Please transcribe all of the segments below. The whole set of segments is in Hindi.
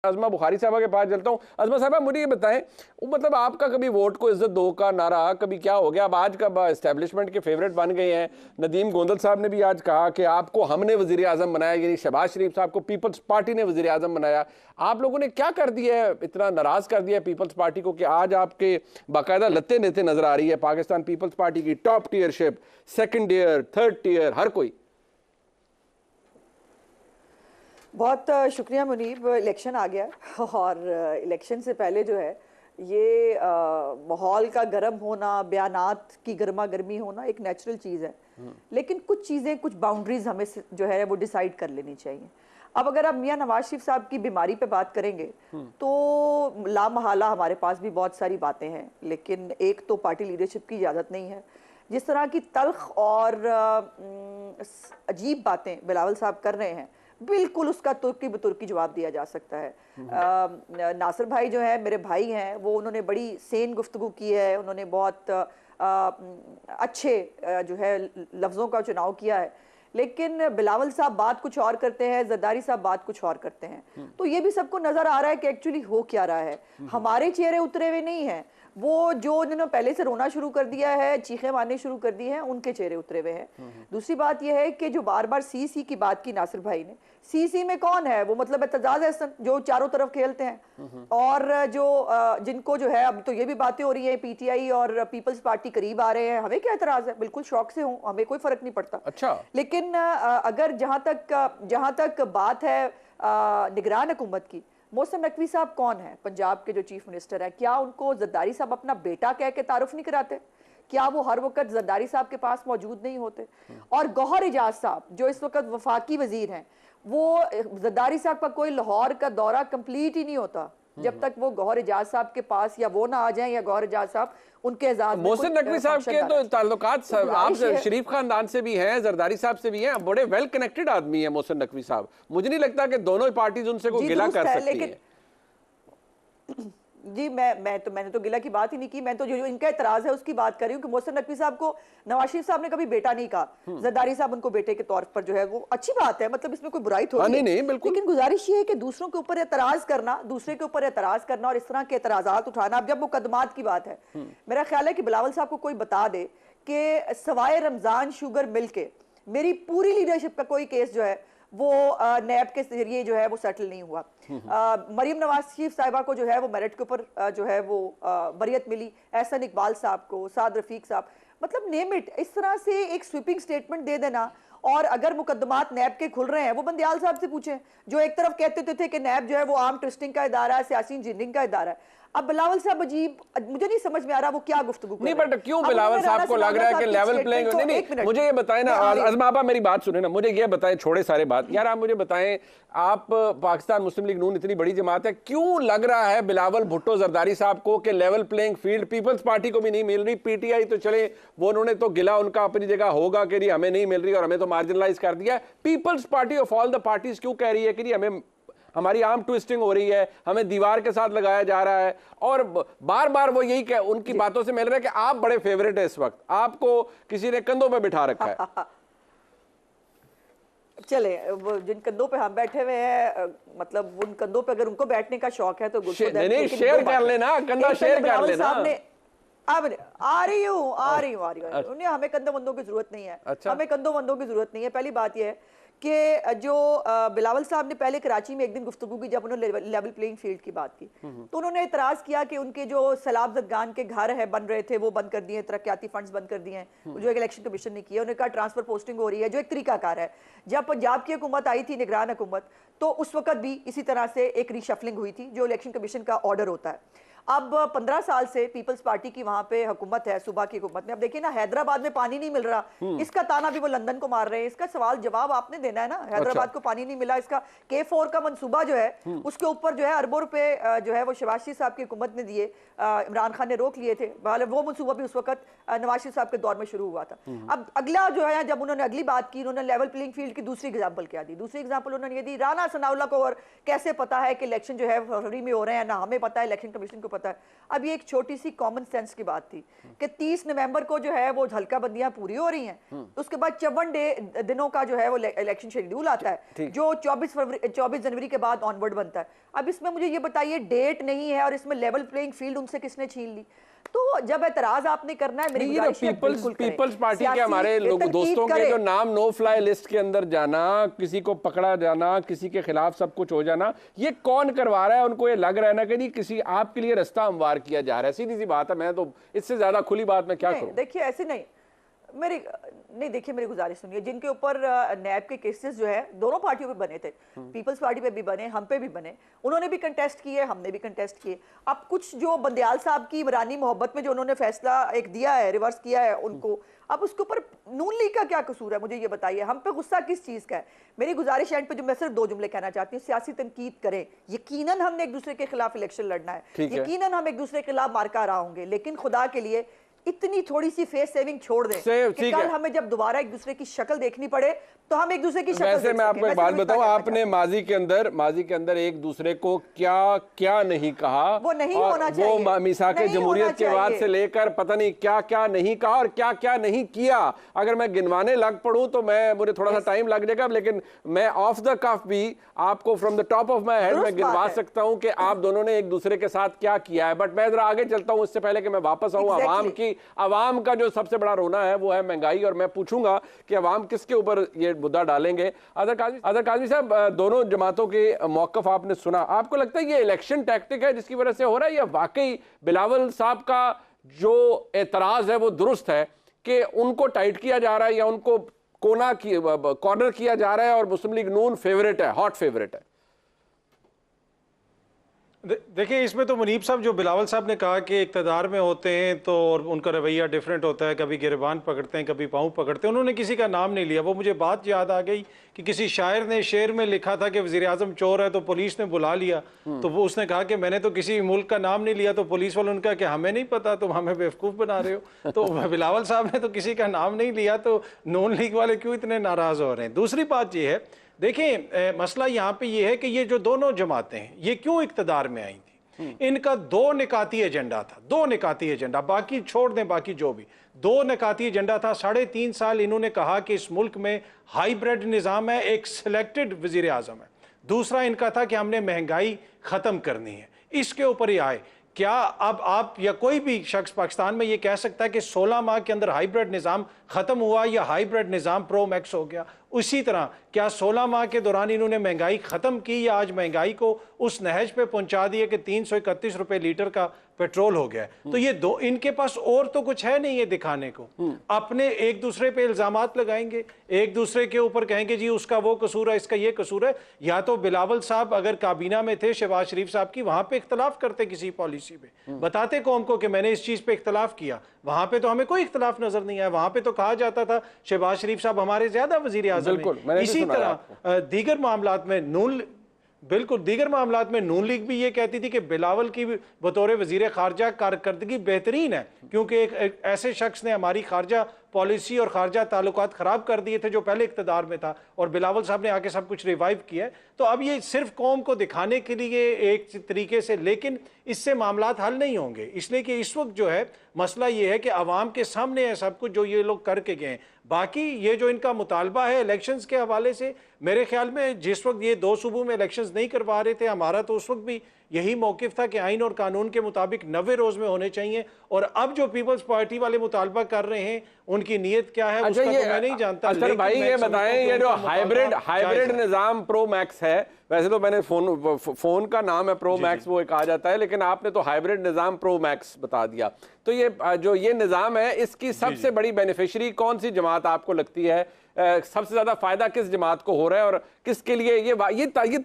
अज़मा बुखारी साहबा के पास चलता हूँ। अज़मा साहबा मुझे ये बताएं, मतलब आपका कभी वोट को इज्जत दो का नारा कभी क्या हो गया? अब आज का एस्टेब्लिशमेंट के फेवरेट बन गए हैं। नदीम गोंदल साहब ने भी आज कहा कि आपको हमने वज़ीर आज़म बनाया, यानी शहबाज शरीफ साहब को पीपल्स पार्टी ने वज़ीर आज़म बनाया। आप लोगों ने क्या कर दिया है, इतना नाराज़ कर दिया है पीपल्स पार्टी को कि आज आपके बाकायदा लत्ते नेते नजर आ रही है पाकिस्तान पीपल्स पार्टी की टॉप टीयरशिप, सेकंड ईयर, थर्ड टीयर, हर कोई? बहुत शुक्रिया मुनीब। इलेक्शन आ गया और इलेक्शन से पहले जो है ये माहौल का गर्म होना, बयानात की गर्मा गर्मी होना एक नेचुरल चीज़ है, लेकिन कुछ चीज़ें, कुछ बाउंड्रीज हमें जो है वो डिसाइड कर लेनी चाहिए। अब अगर आप मियां नवाज शरीफ साहब की बीमारी पे बात करेंगे तो लामहला हमारे पास भी बहुत सारी बातें हैं, लेकिन एक तो पार्टी लीडरशिप की इजाज़त नहीं है। जिस तरह की तल्ख और अजीब बातें बिलावल साहब कर रहे हैं, बिल्कुल उसका तुर्की बतुर्की जवाब दिया जा सकता है। नासिर भाई जो है मेरे भाई हैं, वो उन्होंने बड़ी सेन गुफ्तगू की है, उन्होंने बहुत अच्छे जो है लफ्ज़ों का चुनाव किया है, लेकिन बिलावल साहब बात कुछ और करते हैं, जरदारी साहब बात कुछ और करते हैं। तो ये भी सबको नजर आ रहा है कि एक्चुअली हो क्या रहा है। हमारे चेहरे उतरे हुए नहीं हैं, वो जो उन्होंने पहले से रोना शुरू कर दिया है, चीखें मारने शुरू कर दी हैं, उनके चेहरे उतरे हुए हैं। दूसरी बात यह है कि जो बार बार सी की बात की नासिर भाई ने, सी में कौन है वो? मतलब एतजाज एहसन जो चारों तरफ खेलते हैं, और जो जिनको जो है, अब तो ये भी बातें हो रही है पीटीआई और पीपल्स पार्टी करीब आ रहे हैं, हमें क्या एतराज है? बिल्कुल शौक से हूँ, हमें कोई फर्क नहीं पड़ता। अच्छा, लेकिन अगर जहां तक बात है निगरान हुकूमत की, मोहसिन नकवी साहब कौन है? पंजाब के जो चीफ मिनिस्टर हैं, क्या उनको जरदारी साहब अपना बेटा कह के तारुफ नहीं कराते? क्या वो हर वक्त जरदारी साहब के पास मौजूद नहीं होते? और गौहर एजाज साहब जो इस वक्त वफाकी वजीर हैं, वो जरदारी साहब का कोई लाहौर का दौरा कंप्लीट ही नहीं होता जब तक वो गौहर एजाज साहब के पास या वो ना आ जाएं या गौहर एजाज साहब उनके एजाज। मोहसिन नकवी साहब के तो ताल्लुकात आप शरीफ खानदान से भी हैं, जरदारी साहब से भी हैं, बड़े वेल कनेक्टेड आदमी है मोहसिन नकवी साहब। मुझे नहीं लगता कि दोनों पार्टीज उनसे कोई गिला कर सकती है। जी मैंने तो गिला की बात ही नहीं की। मैं तो जो इनका इतराज है उसकी बात कर रही हूँ कि मोहसिन नकवी साहब को नवाज शरीफ साहब ने कभी बेटा नहीं कहा, जरदारी साहब उनको बेटे के तौर पर जो है वो अच्छी बात है, मतलब इसमें कोई बुराई थोड़ी है। नहीं, बिल्कुल। लेकिन गुजारिश ये है कि दूसरों के ऊपर एतराज करना, दूसरे के ऊपर एतराज करना और इस तरह के एतराजात उठाना, अब जब मुकदमात की बात है, मेरा ख्याल है कि बिलावल साहब को कोई बता दे कि सवाए रमजान शुगर मिल के मेरी पूरी लीडरशिप का कोई केस जो है वो नैब के जरिए जो है वो सेटल नहीं हुआ। मरियम नवाज शरीफ साहिबा को जो है वो मेरिट के ऊपर जो है वो बरियत मिली, एहसन इकबाल साहब को, साद रफीक साहब, मतलब नेम इट। इस तरह से एक स्वीपिंग स्टेटमेंट दे देना। और अगर मुकदमात नैब के खुल रहे हैं, वो बंदियाल साहब से पूछें जो एक तरफ कहते थे कि नैब जो है वो आर्म ट्विस्टिंग का इदारा है, सियासी इंजीनियरिंग का इदारा है। अब बिलावल साहब अजीब, मुझे नहीं समझ में आ रहा वो क्या गुफ्तगू नहीं, बट क्यों बिलावल साहब को लग रहा है कि लेवल प्लेइंग? नहीं, मुझे ये बताएं ना अज़मा आपा, मेरी बात सुने ना, मुझे ये बताएं, छोड़े सारे बात यार, आप मुझे बताएं, आप पाकिस्तान मुस्लिम लीग नून इतनी बड़ी जमात है, क्यों लग रहा है बिलावल भुट्टो जरदारी साहब को कि level playing field Peoples Party को भी नहीं मिल रही? पीटीआई तो चले, वो उन्होंने तो गिला उनका अपनी जगह होगा कि नहीं हमें नहीं मिल रही और हमें तो मार्जिनलाइज कर दिया। Peoples Party of all the parties क्यों कह रही है कि हमें, हमारी आर्म ट्विस्टिंग हो रही है, हमें दीवार के साथ लगाया जा रहा है? और बार बार वो यही कह, उनकी बातों से मिल रहा है कि आप बड़े फेवरेट है इस वक्त, आपको किसी ने कंधों पे बिठा रखा है। चले वो जिन कंधों पे हम बैठे हुए हैं, मतलब उन कंधों पे अगर उनको बैठने का शौक है तो नहीं, शेयर कर लेना, कंधा शेयर कर लेना। अब आ रही हूँ उन्हें, हमें कंधों बंदों की जरूरत नहीं है। अच्छा। हमें कंधों बंदों की जरूरत नहीं है। पहली बात यह है कि जो बिलावल साहब ने पहले कराची में एक दिन गुफ्तगू की, जब उन्होंने लेवल प्लेइंग फील्ड की बात की, तो उन्होंने इतराज किया कि उनके जो सैलाब जदगान के घर है बन रहे थे वो बंद कर दिए, तरक्याती फंड्स बंद कर दिए हैं, जो एक इलेक्शन कमीशन ने किया। उन्होंने कहा ट्रांसफर पोस्टिंग हो रही है, जो एक तरीकाकार है। जब पंजाब की हुकूमत आई थी, निगरान हुकूमत, तो उस वक्त भी इसी तरह से एक रीशफलिंग हुई थी, जो इलेक्शन कमीशन का ऑर्डर होता है। अब 15 साल से पीपल्स पार्टी की वहां पे हुकूमत है, सूबा की हुकूमत में। अब देखिए ना, हैदराबाद में पानी नहीं मिल रहा, इसका ताना भी वो लंदन को मार रहे हैं। इसका सवाल जवाब आपने देना है ना। हैदराबाद को पानी नहीं मिला, इसका K4 का मंसूबा जो है उसके ऊपर जो है अरबों रुपए जो है वो शहबाज शरीफ साहब की हुकूमत ने दिए, इमरान खान ने रोक लिए थे। वो मंसूबा भी उस वक्त नवाज शरीफ साहब के दौर में शुरू हुआ था। अब अगला जो है, जब उन्होंने अगली बात की, उन्होंने लेवल प्लेइंग फील्ड की दूसरी एग्जाम्पल क्या दी? दूसरी एग्जाम्पल उन्होंने ये दी, राना सनाउल्लाह को और कैसे पता है कि इलेक्शन जो है फरवरी में हो रहे हैं, ना हमें पता है, इलेक्शन कमीशन को पता है। अब ये एक छोटी सी कॉमन सेंस की बात थी कि 30 नवंबर को जो है वो हल्का बंदियां पूरी हो रही हैं, तो उसके बाद 54 दिनों का जो है वो इलेक्शन शेड्यूल आता है जो 24 जनवरी के बाद ऑनवर्ड बनता है। अब इसमें मुझे ये बताइए, डेट नहीं है और इसमें लेवल प्लेइंग फील्ड उनसे किसने छीन ली? तो जब एतराज आपने करना है, मेरी पीपल्स पार्टी के हमारे लोग दोस्तों के जो नाम नो फ्लाई लिस्ट के अंदर जाना, किसी को पकड़ा जाना, किसी के खिलाफ सब कुछ हो जाना, ये कौन करवा रहा है? उनको ये लग रहा है ना कि नहीं किसी आपके लिए रास्ता हमवार किया जा रहा है। सीधी सी बात है, मैं तो इससे ज्यादा खुली बात मैं क्या करूं? देखिए ऐसे नहीं, देखिए मेरी गुजारिश सुनिए, जिनके ऊपर नैब के केसेस जो है दोनों पार्टियों पे बने थे, पीपल्स पार्टी पे भी बने, हम पे भी बने, उन्होंने भी कंटेस्ट किए, हमने भी कंटेस्ट किए। अब कुछ जो बंदयाल साहब की इमरानी मोहब्बत में जो उन्होंने फैसला एक दिया है, रिवर्स किया है उनको, अब उसके ऊपर नून लीग का क्या कसूर है? मुझे ये बताइए, हम पे गुस्सा किस चीज का है? मेरी गुजारिश एंड पे जो मैं सिर्फ 2 जुमले कहना चाहती हूँ, सियासी तनकीद करें, यकीनन हमने एक दूसरे के खिलाफ इलेक्शन लड़ना है, यकीनन हम एक दूसरे के खिलाफ मार्का रहा होंगे, लेकिन खुदा के लिए इतनी थोड़ी सी फेस सेविंग छोड़ दें कि कल हमें जब दोबारा एक दूसरे की शक्ल देखनी पड़े तो हम एक दूसरे की शक्ल वैसे मैं आपको एक बात बताऊं, आपने माजी के अंदर एक दूसरे को क्या क्या नहीं कहा, वो नहीं होना चाहिए, वो मिसाके जमहूरियत के बाद से लेकर पता नहीं क्या क्या नहीं कहा और क्या क्या नहीं किया। अगर मैं गिनवाने लग पड़ूं तो मुझे थोड़ा सा टाइम लग जाएगा, लेकिन मैं ऑफ द कफ भी आपको from the top of my head मैं गिनवा सकता हूं कि आप दोनों ने एक दूसरे के साथ क्या किया है। बट मैं जरा आगे चलता हूं, इससे पहले कि मैं वापस आऊं। अवाम का जो सबसे बड़ा रोना है वो है महंगाई, और मैं पूछूंगा कि अवाम किसके ऊपर ये मुद्दा डालेंगे। अदर काज़मी साहब, दोनों जमातों के मौक़िफ़ आपने सुना, आपको लगता है ये इलेक्शन टैक्टिक है जिसकी वजह से हो रहा है, या वाकई बिलावल साहब का जो एतराज़ है वो दुरुस्त है कि उनको टाइट किया जा रहा है या उनको कॉर्नर किया जा रहा है और मुस्लिम लीग नून फेवरेट है, हॉट फेवरेट है? देखिए, इसमें तो मुनीब साहब, जो बिलावल साहब ने कहा कि इक़्तिदार में होते हैं तो और उनका रवैया डिफरेंट होता है, कभी गिरबान पकड़ते हैं, कभी पाँव पकड़ते हैं, उन्होंने किसी का नाम नहीं लिया। वो मुझे बात याद आ गई कि किसी शायर ने शेर में लिखा था कि वज़ीर आज़म चोर है तो पुलिस ने बुला लिया, तो वो उसने कहा कि मैंने तो किसी मुल्क का नाम नहीं लिया, तो पुलिस वालों ने कहा कि हमें नहीं पता, तुम हमें बेवकूफ़ बना रहे हो। तो बिलावल साहब ने तो किसी का नाम नहीं लिया, तो नून लीग वाले क्यों इतने नाराज़ हो रहे हैं? दूसरी बात ये है, देखिए मसला यहाँ पे ये है कि ये जो दोनों जमातें हैं ये क्यों इक़्तिदार में आई थी? इनका 2 निकाती एजेंडा था, 2 निकाती एजेंडा, बाकी छोड़ दें, बाकी जो भी 2 निकाती एजेंडा था। 3.5 साल इन्होंने कहा कि इस मुल्क में हाइब्रिड निज़ाम है, एक सिलेक्टेड वज़ीर आज़म है। दूसरा इनका था कि हमने महंगाई ख़त्म करनी है, इसके ऊपर ही आए। क्या अब आप या कोई भी शख्स पाकिस्तान में ये कह सकता है कि 16 माह के अंदर हाइब्रिड निज़ाम ख़त्म हुआ या हाइब्रिड निज़ाम प्रो मैक्स हो गया? उसी तरह क्या 16 माह के दौरान इन्होंने महंगाई ख़त्म की या आज महंगाई को उस नहज पे पहुंचा दिया कि 331 रुपए लीटर का पेट्रोल हो गया? तो ये दो, इनके पास और तो कुछ है नहीं है दिखाने को। अपने एक दूसरे पे इल्जामात लगाएंगे, एक दूसरे के ऊपर कहेंगे जी उसका वो कसूर है, इसका ये कसूर है। या तो बिलावल साहब अगर काबीना में थे शहबाज शरीफ साहब की, वहां पे इख्तलाफ करते किसी पॉलिसी पे, बताते कौम को कि मैंने इस चीज पे इख्तलाफ किया। वहां पे तो हमें कोई इख्तलाफ नजर नहीं आया, वहां पे तो कहा जाता था शहबाज शरीफ साहब हमारे ज्यादा वजीर आज़म हैं। इसी तरह दीगर मामलात में नून लीग भी ये कहती थी कि बिलावल की बतौर वजीर खारजा कारकर्दगी बेहतरीन है, क्योंकि एक ऐसे शख्स ने हमारी खारजा पॉलिसी और खारजा ताल्लुकात ख़राब कर दिए थे जो पहले इक़्तिदार में था, और बिलावल साहब ने आके सब कुछ रिवाइव किया है। तो अब ये सिर्फ कौम को दिखाने के लिए एक तरीके से, लेकिन इससे मामलात हल नहीं होंगे। इसलिए कि इस वक्त जो है मसला ये है कि आवाम के सामने है सब कुछ जो ये लोग करके गए हैं। बाकी ये जो इनका मुतालबा है इलेक्शंस के हवाले से, मेरे ख्याल में जिस वक्त ये 2 सूबों में इलेक्शंस नहीं करवा रहे थे, हमारा तो उस वक्त भी यही मौकिफ था कि आइन और कानून के मुताबिक 90 रोज में होने चाहिए। और अब जो पीपल्स पार्टी वाले मुतालबा कर रहे हैं उनकी नीयत क्या है उसका तो मैं नहीं जानता। अच्छा भाई ये बताएं, ये जो हाइब्रिड निजाम प्रो मैक्स है, वैसे तो मैंने फोन का नाम है प्रो मैक्स वो कहा जाता है, लेकिन आपने तो हाइब्रिड निजाम प्रो मैक्स बता दिया। तो ये निजाम है, इसकी सबसे बड़ी बेनिफिशियरी कौन सी जमात आपको लगती है? सबसे ज्यादा फायदा किस जमात को हो रहा है और किसके लिए ये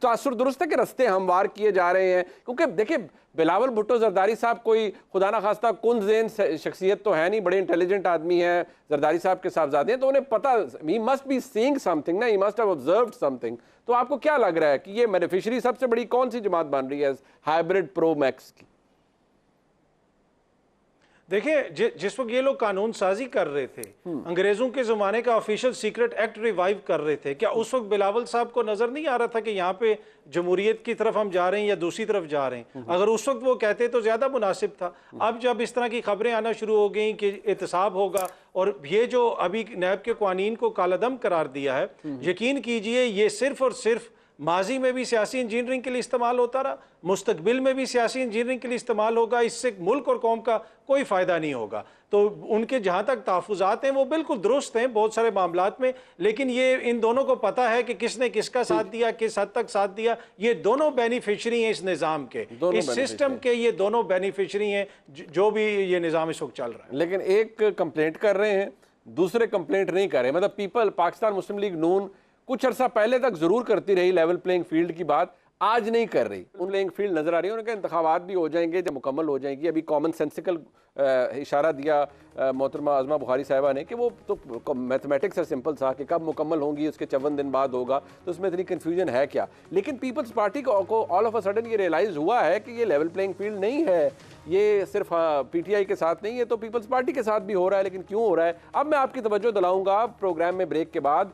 तासुर दुरुस्त है कि रस्ते हमवार किए जा रहे हैं? क्योंकि देखिए बिलावल भुट्टो जरदारी साहब कोई खुदा ना खास्ता कुन ज़ेन शख्सियत तो है नहीं, बड़े इंटेलिजेंट आदमी हैं, जरदारी साहब के साहबजादे हैं, तो उन्हें पता, he must be seeing something ना, he must have observed something. तो आपको क्या लग रहा है कि ये बेनिफिशियरी सबसे बड़ी कौन सी जमात बन रही है हाइब्रिड प्रो मैक्स की? देखिए जिस वक्त ये लोग कानून साजी कर रहे थे, अंग्रेजों के जमाने का ऑफिशियल सीक्रेट एक्ट रिवाइव कर रहे थे, क्या उस वक्त बिलावल साहब को नजर नहीं आ रहा था कि यहाँ पे जमहूरियत की तरफ हम जा रहे हैं या दूसरी तरफ जा रहे हैं? अगर उस वक्त वो कहते तो ज्यादा मुनासिब था। अब जब इस तरह की खबरें आना शुरू हो गई कि एहतसाब होगा, और ये जो अभी नैब के कानून को कालादम करार दिया है, यकीन कीजिए ये सिर्फ और सिर्फ माजी में भी सियासी इंजीनियरिंग के लिए इस्तेमाल होता रहा, मुस्तकबिल में भी सियासी इंजीनियरिंग के लिए इस्तेमाल होगा। इससे मुल्क और कौम का कोई फ़ायदा नहीं होगा। तो उनके जहाँ तक तहफ़्फ़ुज़ात हैं वो बिल्कुल दुरुस्त हैं बहुत सारे मामलात में, लेकिन ये इन दोनों को पता है कि किसने किसका साथ दिया, किस हद तक साथ दिया। ये दोनों बेनिफिशरी हैं इस निज़ाम के, इस सिस्टम के, ये दोनों बेनिफिशरी हैं जो भी ये निज़ाम इस वक्त चल रहा है। लेकिन एक कंप्लेंट कर रहे हैं, दूसरे कंप्लेंट नहीं कर रहे। मतलब पीपल पाकिस्तान मुस्लिम लीग नून कुछ अर्सा पहले तक जरूर करती रही लेवल प्लेइंग फील्ड की बात, आज नहीं कर रही। उन प्लेइंग फील्ड नजर आ रही है, उनके इंतखाबात भी हो जाएंगे जब मुकम्मल हो जाएंगी। अभी कॉमन सेंसिकल इशारा दिया मोहतरमा आज़मा बुखारी साहिबा ने कि वो तो मैथमेटिक्स है सिंपल सा कि कब मुकम्मल होंगी, उसके 54 दिन बाद होगा, तो उसमें इतनी कन्फ्यूजन है क्या। लेकिन पीपल्स पार्टी को ऑल ऑफ अ सडन ये रियलाइज़ हुआ है कि ये लेवल प्लेइंग फील्ड नहीं है, ये सिर्फ पीटीआई के साथ नहीं है, तो पीपल्स पार्टी के साथ भी हो रहा है। लेकिन क्यों हो रहा है, अब मैं आपकी तवज्जो दिलाऊंगा प्रोग्राम में ब्रेक के बाद।